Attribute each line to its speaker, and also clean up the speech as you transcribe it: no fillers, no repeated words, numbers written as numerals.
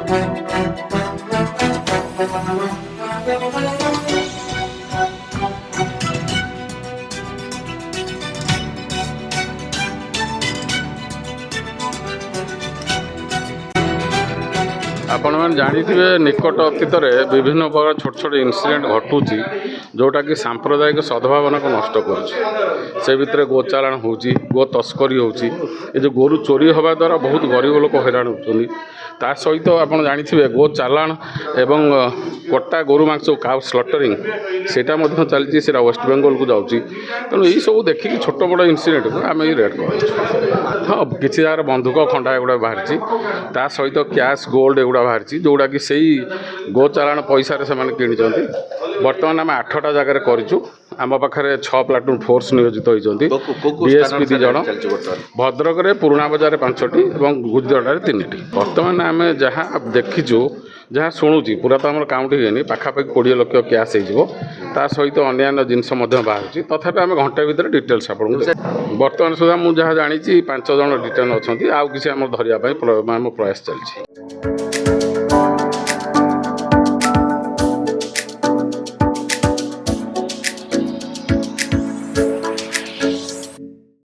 Speaker 1: आपण मैंने जानिथिबे निकट अतीत विभिन्न प्रकार छोट छोट इनसीडेंट घटुची जोटा कि सांप्रदायिक सद्भावना को नष्ट कर से भितर गोचालाण हो गो तस्करी हो जो गोरु चोरी हवा द्वारा बहुत गरीब लोक हैरान होती ता सहित आप जानिथिबे गो चालाण एवं कटा गोरु मांस काउ स्लटरिंग सेटा चलती से वेस्ट बेंगल को जाऊँगी तेणु यही सब देखिए छोट बड़ इनसीडेंट को आम ये रेड कर हाँ किसी जगह बंधुक खंडा एगुड़ा बाहरी ता सहित कैश गोल्ड एगुड़ा बाहरी जोड़ा कि सही गो चालाण पैसा कि बर्तमान आम 8टा जगार करूँ आम पाखे 6 प्लाटून फोर्स नियोजित होती डीएसपी 2 जन भद्रक में पुराणा बजार 5टी और गुजरात 3टी बर्तमान आम जहाँ देखीचु जहाँ शुणुची पूरा तो आम काउंट हुए पाखापाखि 20 लाख कैश हो सहित अन्य जिनस बाहर तथापि आम घंटे भितर डिटेल्स आप बर्तमान सुधा मुझे जानी 5 जन डिटेन अच्छा आउ किसी आम धरने प्रयास चलती।